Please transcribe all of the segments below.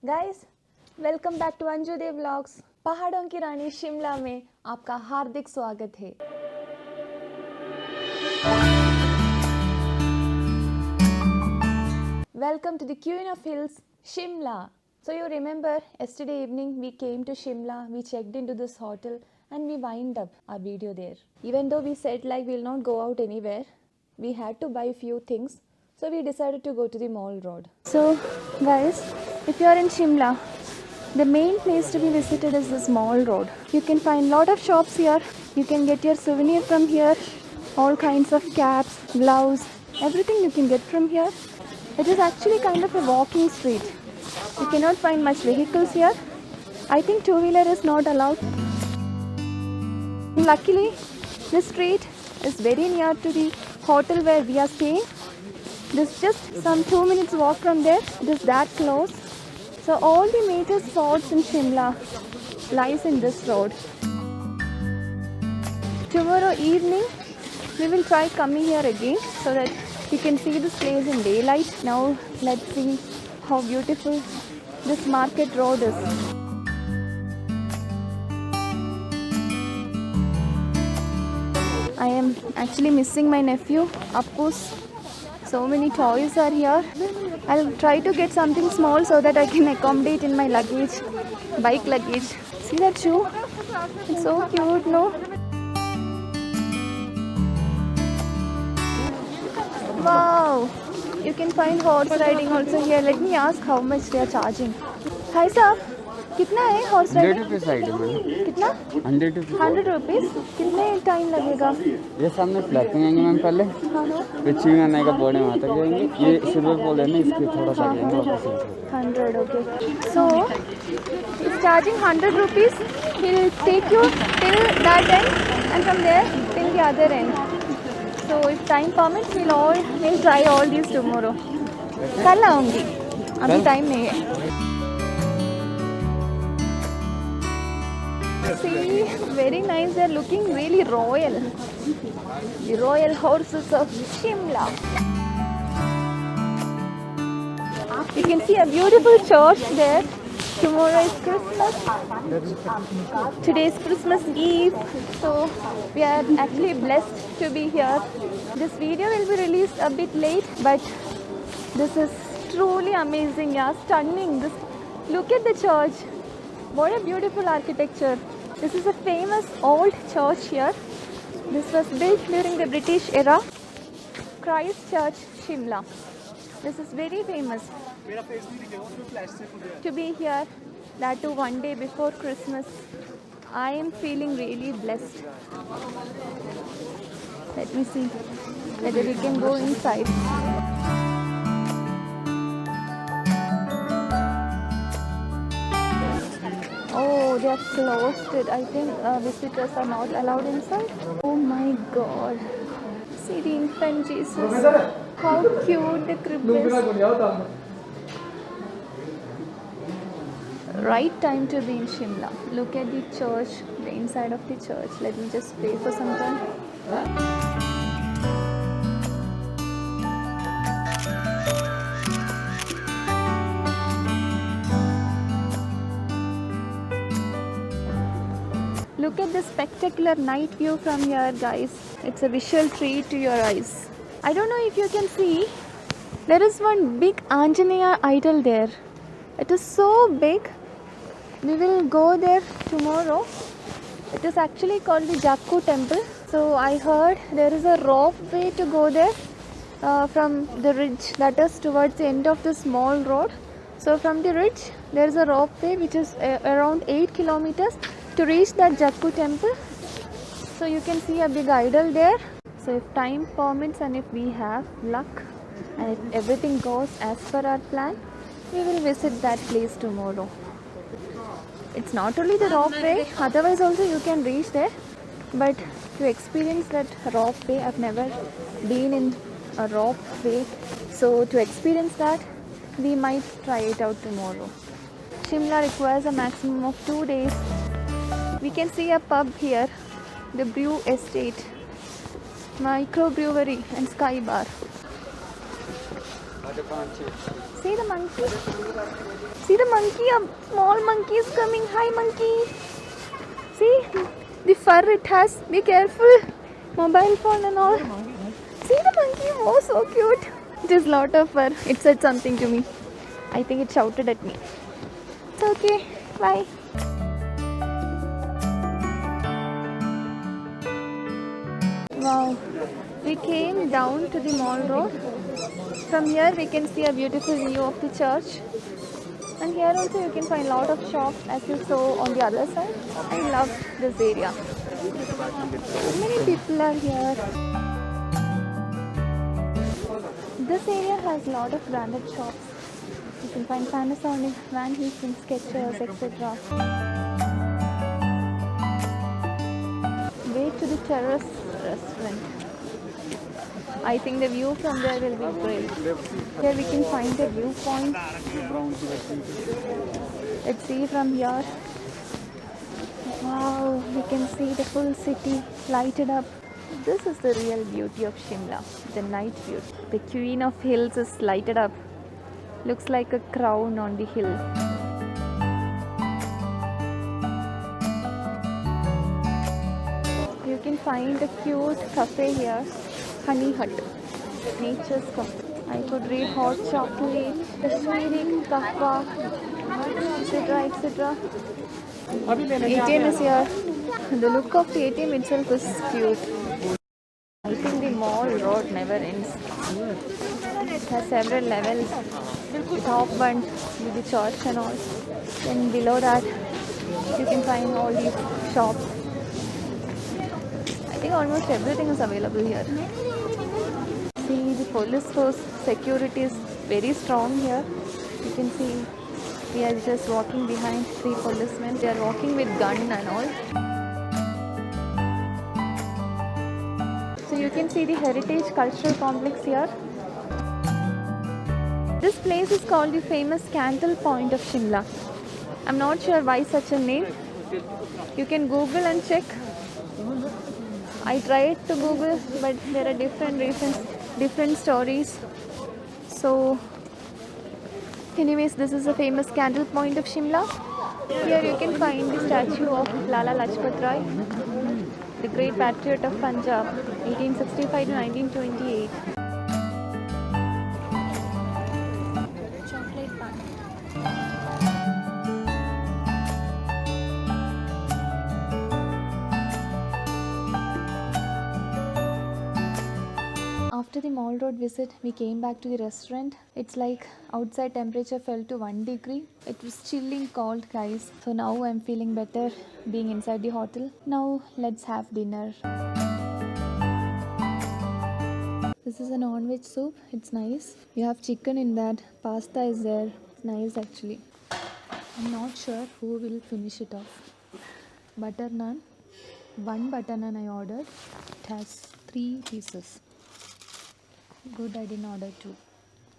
Guys, welcome back to Anjudev vlogs. पहाड़ों की रानी शिमला में आपका हार्दिक स्वागत है। Welcome to the Queen of Hills, Shimla. So you remember yesterday evening we came to Shimla, we checked into this hotel and we wind up our video there. Even though we said like we'll not go out anywhere, we had to buy few things. So we decided to go to the Mall Road. So guys, if you are in Shimla, the main place to be visited is this Mall Road. You can find lot of shops here. You can get your souvenir from here. All kinds of caps, gloves, everything you can get from here. It is actually kind of a walking street. You cannot find much vehicles here. I think two-wheeler is not allowed. Luckily, this street is very near to the hotel where we are staying. This is just some 2 minutes walk from there. It is that close. So all the major spots in Shimla lies in this road. Tomorrow evening we will try coming here again so that we can see this place in daylight. Now let's see how beautiful this market road is. I am actually missing my nephew, Appus. So many toys are here. I'll try to get something small so that I can accommodate in my luggage, bike luggage. See that shoe? It's so cute, no? Wow! You can find horse riding also here. Let me ask how much they are charging. Hi sir, कितना है horse riding? 100 रुपये side में। कितना? 100 रुपये। 100 rupees. कितने time लगेगा? ये सामने फ्लैटिंग आएंगे मैम पहले, फिर चिंग आने का बोर्ड वहाँ तक जाएंगे। ये सिल्वर पोल है ना, इसके थोड़ा सा जाएंगे वापस। 100, okay. So, it's charging 100 rupees. He'll take you till that end and from there till the other end. So, if time permits, we'll try all these tomorrow. कल आऊँगी, अभी टाइम नहीं है. See, very nice. They're looking really royal. The royal horses of Shimla. You can see a beautiful church there. Tomorrow is Christmas. Today is Christmas Eve. So we are actually blessed to be here. This video will be released a bit late, but this is truly amazing. Yeah, stunning. Look at the church. What a beautiful architecture. This is a famous old church here. This was built during the British era. Christ Church, Shimla. This is very famous. To be here, that too one day before Christmas, I am feeling really blessed. Let me see whether we can go inside. Oh, they have closed it. I think visitors are not allowed inside. Oh my God. See the infant Jesus. How cute the crib is. Right time to be in Shimla. Look at the church, the inside of the church. Let me just pray for some time. Look at this spectacular night view from here, guys. It's a visual treat to your eyes. I don't know if you can see, there is one big Anjaneya idol there. It is so big. We will go there tomorrow. It is actually called the Jakku temple. So I heard there is a rope way to go there from the ridge that is towards the end of the small road. So from the ridge there is a rope way which is around 8 kilometers to reach that Jakku temple. So you can see a big idol there. So if time permits and if we have luck and if everything goes as per our plan, we will visit that place tomorrow. It's not only the rope way, otherwise also you can reach there. But to experience that rope way, I've never been in a rope way. So to experience that, we might try it out tomorrow. Shimla requires a maximum of 2 days. We can see a pub here, the Brew Estate, microbrewery and Sky Bar. See the monkey? See the monkey? A small monkey is coming. Hi, monkey. See the fur it has. Be careful. Mobile phone and all. See the monkey? Oh, so cute. It is lot of fur. It said something to me. I think it shouted at me. It's okay. Bye. Wow. We came down to the mall road. From here we can see a beautiful view of the church. And here also you can find a lot of shops as you saw on the other side. I love this area. Many people are here. This area has a lot of branded shops. You can find Panasonic, Van Heusen, Skechers, etc. Way to the terrace restaurant. I think the view from there will be great. Here we can find a viewpoint. Let's see from here. Wow, we can see the full city lighted up. This is the real beauty of Shimla, the night view. The Queen of Hills is lighted up. Looks like a crown on the hill. You can find a cute cafe here, Honey Hut, Nature's Cup. I could read hot chocolate, Kashmiri kahwa, etc. etc. ATM is here. The look of the ATM itself is cute. I think the mall road never ends. It has several levels. The top one with the church and all. Then below that you can find all these shops. I think almost everything is available here. See the police force security is very strong here. You can see we are just walking behind 3 policemen. They are walking with gun and all. So you can see the heritage cultural complex here. This place is called the famous Candle Point of Shimla. I'm not sure why such a name. You can Google and check. I tried to Google, but there are different reasons, different stories. So anyways, this is a famous Candle Point of Shimla. Here you can find the statue of Lala Lajpat Rai, the great patriot of Punjab, 1865 to 1928. Chocolate pan. After the mall road visit, we came back to the restaurant. It's like outside temperature fell to 1 degree. It was chilling cold, guys. So now I'm feeling better being inside the hotel. Now let's have dinner. This is a non-veg soup. It's nice. You have chicken in that. Pasta is there. It's nice actually. I'm not sure who will finish it off. Butter naan. 1 butter naan I ordered. It has 3 pieces. Good, I didn't order 2.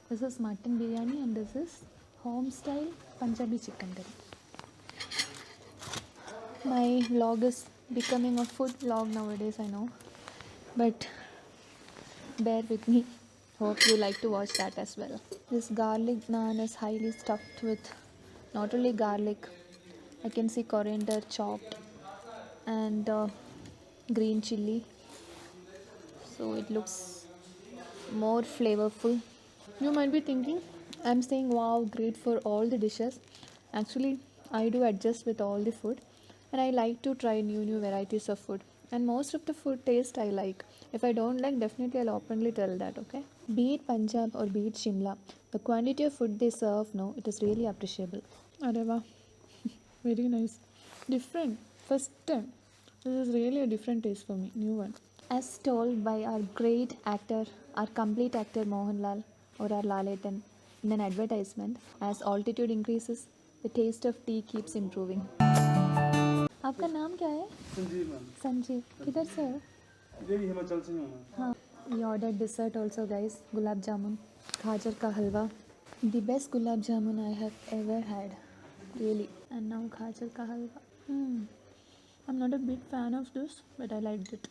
This is mutton biryani and this is home style Punjabi chicken curry. My vlog is becoming a food vlog nowadays, I know. But bear with me. Hope you like to watch that as well. This garlic naan is highly stuffed with not only garlic. I can see coriander chopped and green chilli. So it looks more flavorful. You might be thinking I'm saying wow, great for all the dishes. Actually, I do adjust with all the food and I like to try new varieties of food, and most of the food taste I like. If I don't like, definitely I'll openly tell that, okay? Be it Punjab or be it Shimla, the quantity of food they serve, no, it is really appreciable. Areva, very nice. Different. First time. This is really a different taste for me. New one. As told by our great actor, our complete actor Mohanlal or our Laletan in an advertisement, as altitude increases, the taste of tea keeps improving. आपका नाम क्या है? Sanjeev ma'am. Sanjeev. किधर से हो? इधर ही हिमाचल से ही हूँ मैं। हाँ. We ordered dessert also, guys. Gulab jamun, gajar ka halwa. The best gulab jamun I have ever had, really. And now gajar ka halwa. I'm not a big fan of this, but I liked it.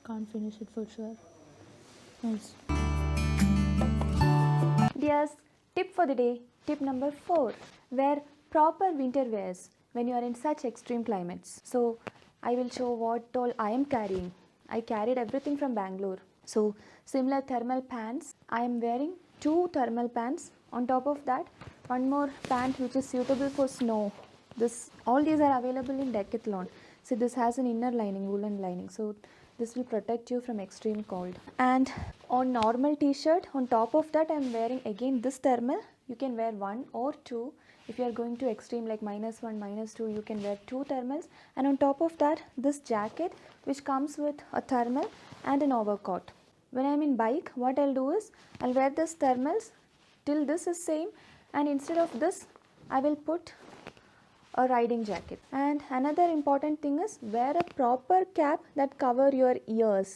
Can't finish it for sure. Nice. Dears, Tip for the day, tip number 4, wear proper winter wears when you are in such extreme climates. So I will show what all I am carrying. I carried everything from Bangalore. So similar thermal pants, I am wearing 2 thermal pants. On top of that, one more pant which is suitable for snow. All these are available in Decathlon. So this has an inner lining, woolen lining. So this will protect you from extreme cold. And on normal t-shirt, on top of that I am wearing again this thermal. You can wear 1 or 2. If you are going to extreme like -1, -2, you can wear 2 thermals. And on top of that, this jacket which comes with a thermal and an overcoat. When I am in bike, what I'll do is I'll wear this thermals till this is same, and instead of this I will put a riding jacket. And another important thing is wear a proper cap that cover your ears.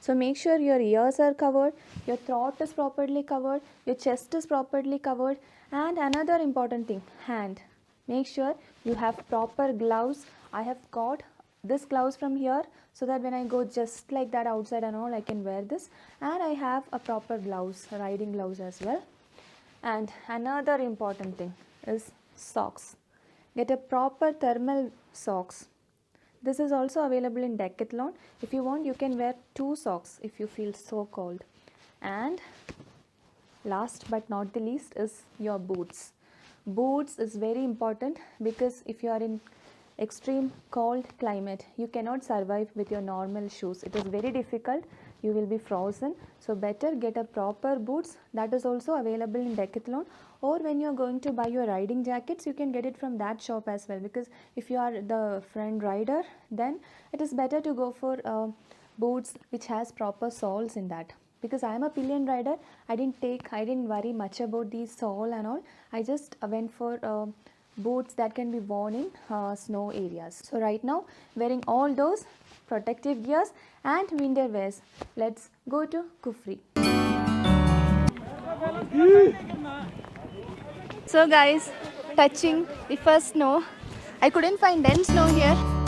So make sure your ears are covered, your throat is properly covered, your chest is properly covered. And another important thing, hand. Make sure you have proper gloves. I have got this gloves from here so that when I go just like that outside and all, I can wear this. And I have a proper gloves, riding gloves as well. And another important thing is socks. Get a proper thermal socks. This is also available in Decathlon. If you want, you can wear 2 socks if you feel so cold. And last but not the least is your boots. Boots is very important because if you are in extreme cold climate, you cannot survive with your normal shoes. It is very difficult. You will be frozen. So better get a proper boots. That is also available in Decathlon. Or when you are going to buy your riding jackets, you can get it from that shop as well. Because if you are the friend rider, then it is better to go for boots which has proper soles in that. Because I am a pillion rider, I didn't worry much about the sole and all. I just went for boots that can be worn in snow areas. So right now, wearing all those protective gears and winter wears, let's go to Kufri. So guys, touching the first snow. I couldn't find any snow here.